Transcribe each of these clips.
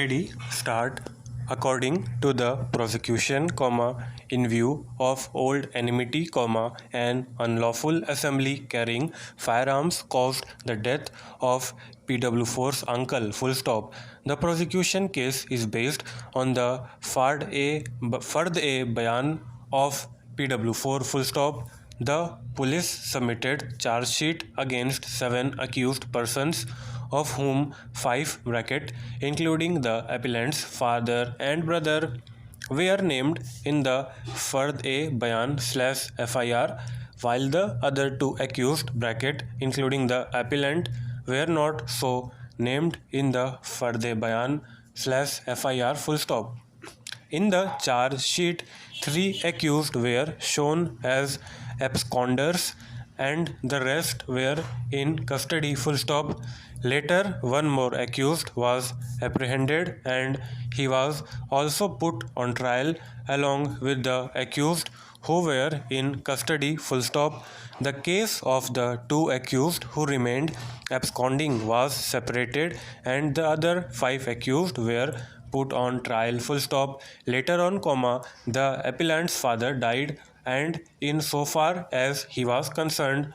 Ready, start. According to the prosecution, in view of old enmity, an unlawful assembly carrying firearms caused the death of PW4's uncle, full stop. The prosecution case is based on the Fard-e Bayan of PW4, full stop. The police submitted charge sheet against 7 accused persons, of whom 5 including the appellant's father and brother, were named in the Fard-e Bayan/FIR, while the other 2 accused including the appellant were not so named in the Fard-e Bayan/FIR, full stop. In the charge sheet, 3 accused were shown as absconders and the rest were in custody, full stop. Later, one more accused was apprehended and he was also put on trial along with the accused who were in custody, full stop. The case of the 2 accused who remained absconding was separated and the other 5 accused were put on trial, full stop. Later on, the appellant's father died, and in so far as he was concerned,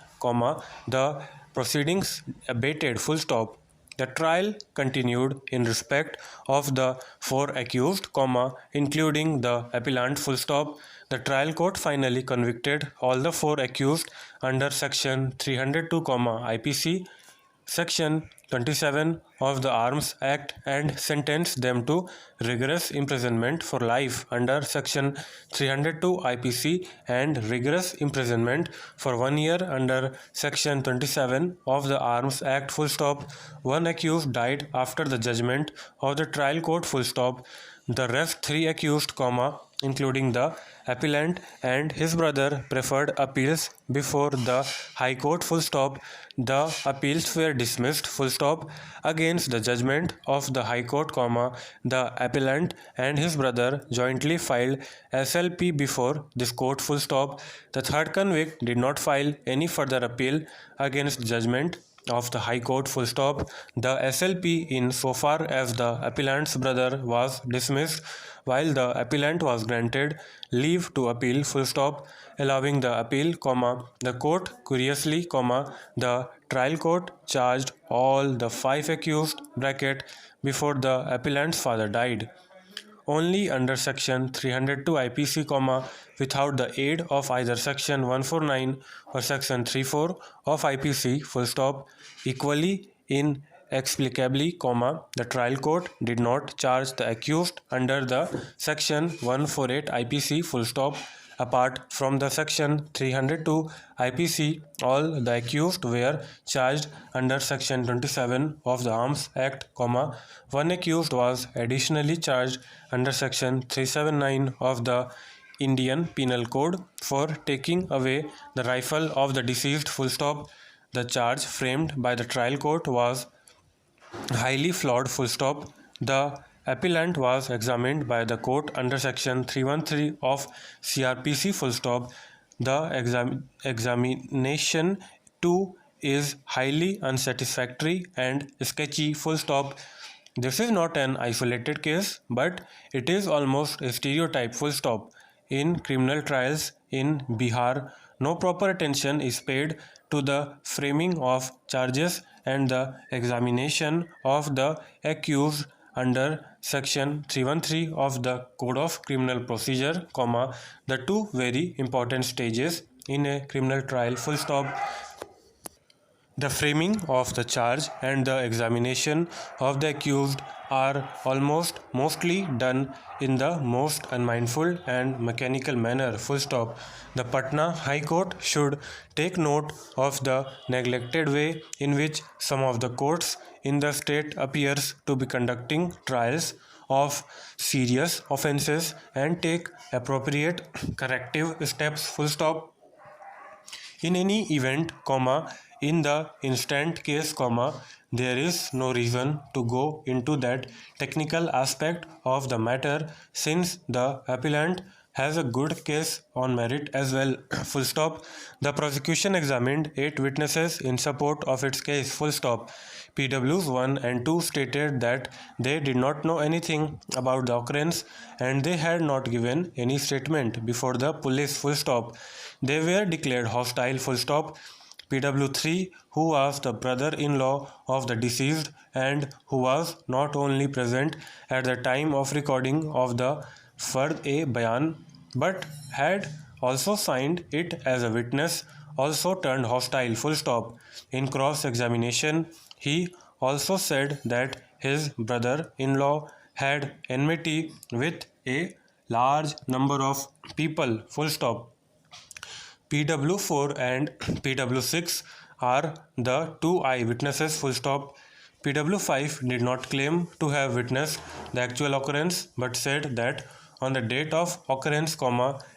the proceedings abated, full stop. The trial continued in respect of the 4 accused, including the appellant, full stop. The trial court finally convicted all the 4 accused under section 302, IPC, Section 27 of the Arms Act and sentenced them to rigorous imprisonment for life under Section 302 IPC and rigorous imprisonment for 1 year under Section 27 of the Arms Act, full stop. 1 accused died after the judgment of the trial court, full stop. The rest 3 accused, including the appellant and his brother, preferred appeals before the High Court, full stop. The appeals were dismissed, full stop, against the judgment of the High Court, the appellant and his brother jointly filed SLP before this court, full stop. The third convict did not file any further appeal against judgment of the High Court, full stop. The SLP in so far as the appellant's brother was dismissed, while the appellant was granted leave to appeal, full stop, allowing the appeal, the court curiously, the trial court charged all the 5 accused before the appellant's father died. Only under Section 302 IPC, without the aid of either Section 149 or Section 34 of IPC, full stop. Equally inexplicably, the trial court did not charge the accused under the Section 148 IPC, full stop. Apart from the Section 302 IPC, all the accused were charged under Section 27 of the Arms Act, 1 accused was additionally charged under Section 379 of the Indian Penal Code for taking away the rifle of the deceased, full stop. The charge framed by the trial court was highly flawed, full stop. The appellant was examined by the court under Section 313 of CRPC, full stop. The examination too is highly unsatisfactory and sketchy, full stop. This is not an isolated case, but it is almost a stereotype, full stop. In criminal trials in Bihar, no proper attention is paid to the framing of charges and the examination of the accused under Section 313 of the Code of Criminal Procedure, the 2 very important stages in a criminal trial, full stop. The framing of the charge and the examination of the accused are mostly done in the most unmindful and mechanical manner, full stop. The Patna High Court should take note of the neglected way in which some of the courts in the state appears to be conducting trials of serious offences and take appropriate corrective steps, full stop. In any event, in the instant case, there is no reason to go into that technical aspect of the matter, since the appellant has a good case on merit as well. Full stop. The prosecution examined 8 witnesses in support of its case. Full stop. PWs 1 and 2 stated that they did not know anything about the occurrence and they had not given any statement before the police. Full stop. They were declared hostile. Full stop. PW3, who was the brother-in-law of the deceased and who was not only present at the time of recording of the Fard-e-Bayan but had also signed it as a witness, also turned hostile. Full stop. In cross-examination, he also said that his brother-in-law had enmity with a large number of people. Full stop. PW4 and PW6 are the two eyewitnesses. Full stop. PW5 did not claim to have witnessed the actual occurrence but said that on the date of occurrence,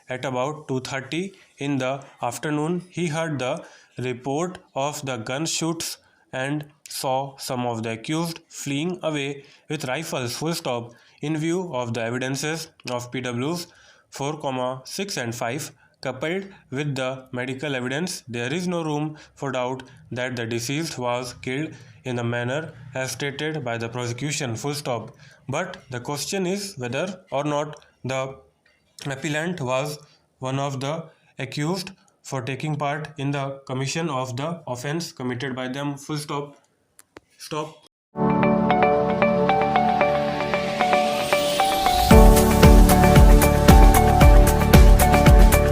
at about 2:30 in the afternoon, he heard the report of the gunshots and saw some of the accused fleeing away with rifles. Full stop. In view of the evidences of PWs 4, 6 and 5 coupled with the medical evidence, there is no room for doubt that the deceased was killed in the manner as stated by the prosecution. Full stop. But the question is whether or not the appellant was one of the accused for taking part in the commission of the offense committed by them. Full stop. Stop.